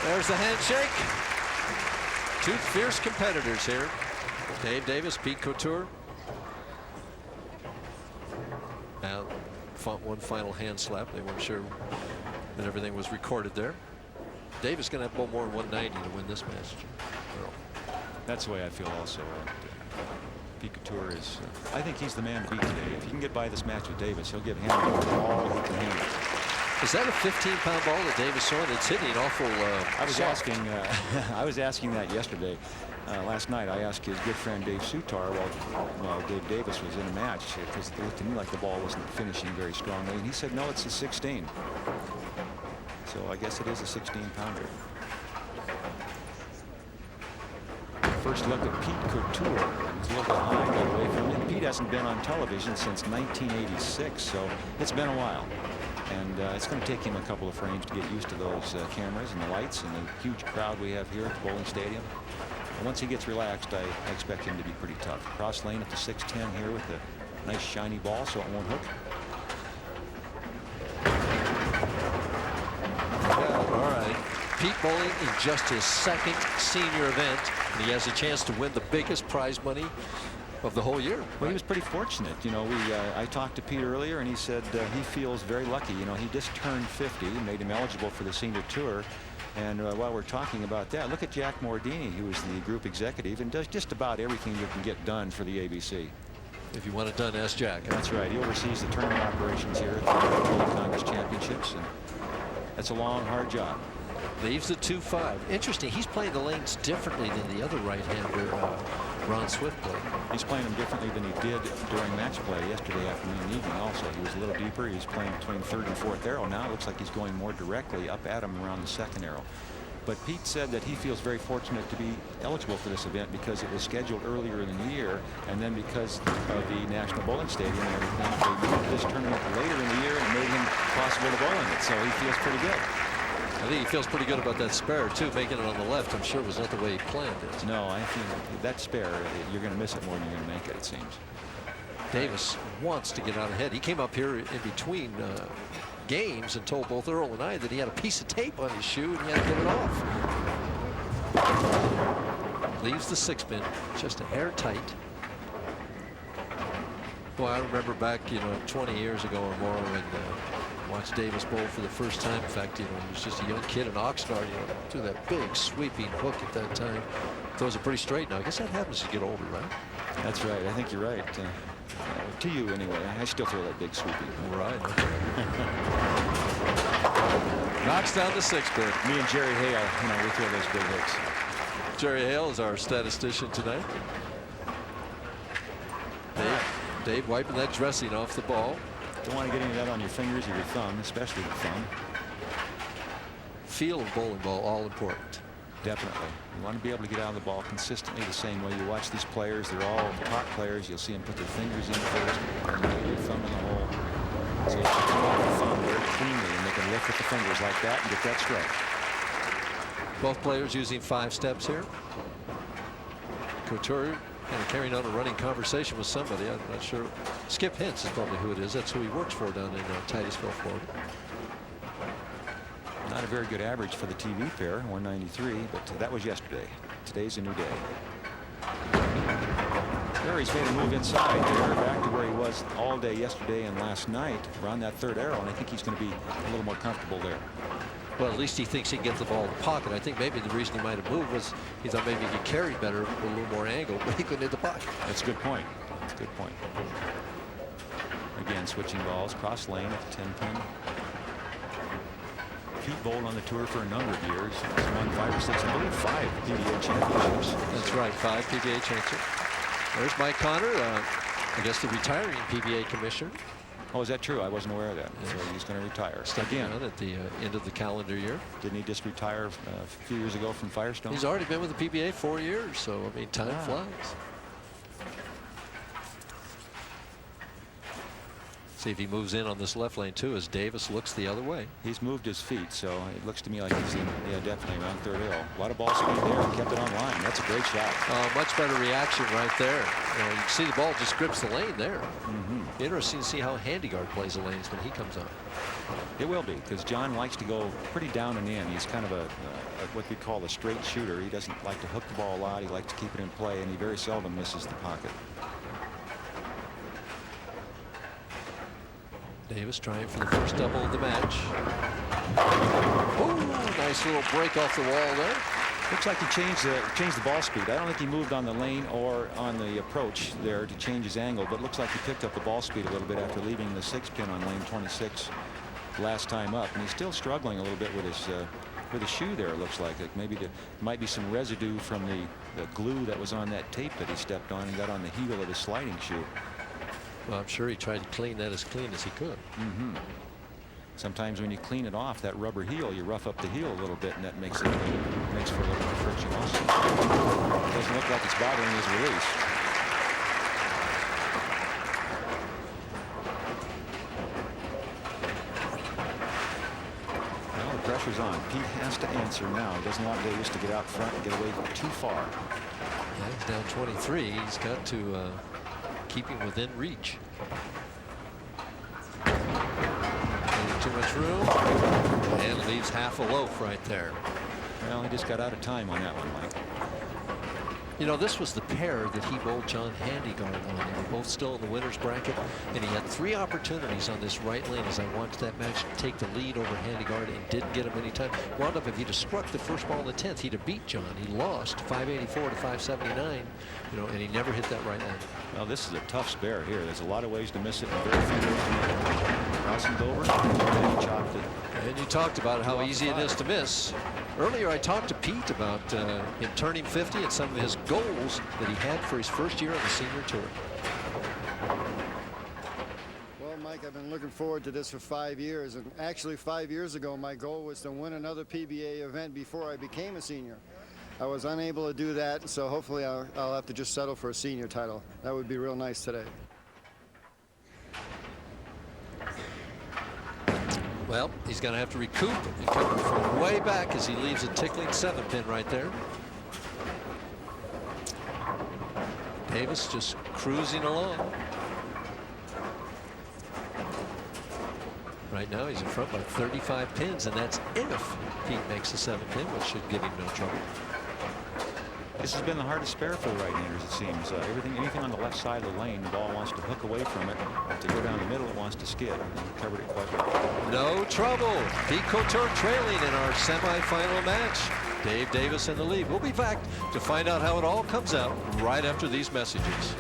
There's the handshake. Two fierce competitors here. Dave Davis, Pete-Couture. Now, one final hand slap. They weren't sure that everything was recorded there. Davis going to have more than 190 to win this match. That's the way I feel also. Pete-Couture is, I think he's the man to beat today. If he can get by this match with Davis, he'll give Handegard all he can handle. Is that a 15-pound ball that Davis saw that's hitting awful I was asking that yesterday. Last night I asked his good friend Dave Soutar while Dave Davis was in a match, because it looked to me like the ball wasn't finishing very strongly, and he said no, it's a 16. So I guess it is a 16-pounder. First look at Pete-Couture. He's a little bit high, got away from him. Pete hasn't been on television since 1986, so it's been a while. And it's going to take him a couple of frames to get used to those cameras and the lights and the huge crowd we have here at the bowling stadium. And once he gets relaxed, I expect him to be pretty tough. Cross lane at the 610 here with a nice shiny ball so it won't hook. All right. Pete bowling in just his second senior event, and he has a chance to win the biggest prize money of the whole year. Well, he was pretty fortunate. You know, I talked to Pete earlier, and he said he feels very lucky. You know, he just turned 50, made him eligible for the senior tour. And while we're talking about that, look at Jack Mordini, who is the group executive and does just about everything you can get done for the ABC. If you want it done, ask Jack. That's right. He oversees the tournament operations here at the World Congress Championships, and that's a long, hard job. Leaves the 2-5. Interesting. He's playing the lanes differently than the other right-hander, Ron Swift played. He's playing them differently than he did during match play yesterday afternoon and evening also. He was a little deeper. He was playing between third and fourth arrow. Now it looks like he's going more directly up at him around the second arrow. But Pete said that he feels very fortunate to be eligible for this event because it was scheduled earlier in the year, and then because of the National Bowling Stadium and everything, they moved this tournament later in the year and it made him possible to bowl in it. So he feels pretty good. I think he feels pretty good about that spare, too. Making it on the left, I'm sure, was not the way he planned it. No, I think that spare, you're going to miss it more than you're going to make it, it seems. Davis wants to get out ahead. He came up here in between games and told both Earl and I that he had a piece of tape on his shoe and he had to get it off. Leaves the 6-pin just a hair tight. Boy, I remember back, 20 years ago or more when watched Davis bowl for the first time. In fact, he was just a young kid in Oxnard, threw that big sweeping hook at that time. Throws it pretty straight now. I guess that happens as you get older, right? That's right. I think you're right. To you, anyway. I still throw that big sweeping. Right. Knocks down the 6-pin. Me and Jerry Hale, we throw those big hits. Jerry Hale is our statistician tonight. Dave wiping that dressing off the ball. Don't want to get any of that on your fingers or your thumb, especially the thumb. Feel of bowling ball, all important. Definitely. You want to be able to get out of the ball consistently the same way. You watch these players, they're all top players. You'll see them put their fingers in first and get your thumb in the hole. So you come off the thumb very cleanly and they can lift with the fingers like that and get that strike. Both players using 5 steps here. Couture kind of carrying on a running conversation with somebody. I'm not sure. Skip Hintz is probably who it is. That's who he works for down in Titusville, Florida. Not a very good average for the TV pair, 193, but that was yesterday. Today's a new day. Barry's made a move inside there, back to where he was all day yesterday and last night around that third arrow, and I think he's going to be a little more comfortable there. Well, at least he thinks he can get the ball in the pocket. I think maybe the reason he might have moved was he thought maybe he could carry better with a little more angle, but he couldn't hit the pocket. That's a good point. That's a good point. Again, switching balls, cross lane at the 10-pin. Pete bowled on the tour for a number of years. He's won 5 or 6, I believe 5 PBA championships. That's right, 5 PBA championships. There's Mike Connor, I guess the retiring PBA commissioner. Oh, is that true? I wasn't aware of that. So he's going to retire. Again at the end of the calendar year. Didn't he just retire a few years ago from Firestone? He's already been with the PBA 4 years, so I mean, time flies. See if he moves in on this left lane too as Davis looks the other way. He's moved his feet, so it looks to me like he's in, yeah, definitely around third arrow. A lot of ball speed there. Kept it on line. That's a great shot. Much better reaction right there. You can see the ball just grips the lane there. Interesting to see how Handegard plays the lanes when he comes on. It will be, because John likes to go pretty down and in. He's kind of a what we call a straight shooter. He doesn't like to hook the ball a lot. He likes to keep it in play, and he very seldom misses the pocket. Davis trying for the first double of the match. Oh, nice little break off the wall there. Looks like he changed the ball speed. I don't think he moved on the lane or on the approach there to change his angle, but looks like he picked up the ball speed a little bit after leaving the 6 pin on lane 26 last time up, and he's still struggling a little bit with his shoe there. It looks like maybe there might be some residue from the glue that was on that tape that he stepped on and got on the heel of his sliding shoe. Well, I'm sure he tried to clean that as clean as he could. Sometimes when you clean it off, that rubber heel, you rough up the heel a little bit, and that makes for a little bit of friction also. It doesn't look like it's bothering his release. Well, the pressure's on. Pete has to answer now. He doesn't want Davis to get out front and get away too far. Yeah, he's down 23. He's got to keep him within reach. Too much room, and leaves half a loaf right there. Well, he just got out of time on that one, Mike. You know, this was the pair that he bowled John Handegard on. They were both still in the winner's bracket, and he had 3 opportunities on this right lane as I watched that match take the lead over Handegard and didn't get him any time. Wound up, if he'd have struck the first ball in the 10th, he'd have beat John. He lost 584 to 579, you know, and he never hit that right lane. Well, this is a tough spare here. There's a lot of ways to miss it and very few ways to make it. Crossing over, and he chopped it. And you talked about how easy it is to miss. Earlier, I talked to Pete about him turning 50 and some of his goals that he had for his first year on the senior tour. Well, Mike, I've been looking forward to this for 5 years, and actually 5 years ago my goal was to win another PBA event before I became a senior. I was unable to do that, so hopefully I'll have to just settle for a senior title. That would be real nice today. Well, he's going to have to recoup and come from way back as he leaves a tickling 7 pin right there. Davis just cruising along. Right now he's in front by 35 pins, and that's if Pete makes a 7 pin, which should give him no trouble. This has been the hardest spare for the right-handers, it seems. Anything on the left side of the lane, the ball wants to hook away from it. But to go down the middle, it wants to skid. And he covered it quite well. No trouble. Pete-Couture trailing in our semifinal match. Dave Davis in the lead. We'll be back to find out how it all comes out right after these messages.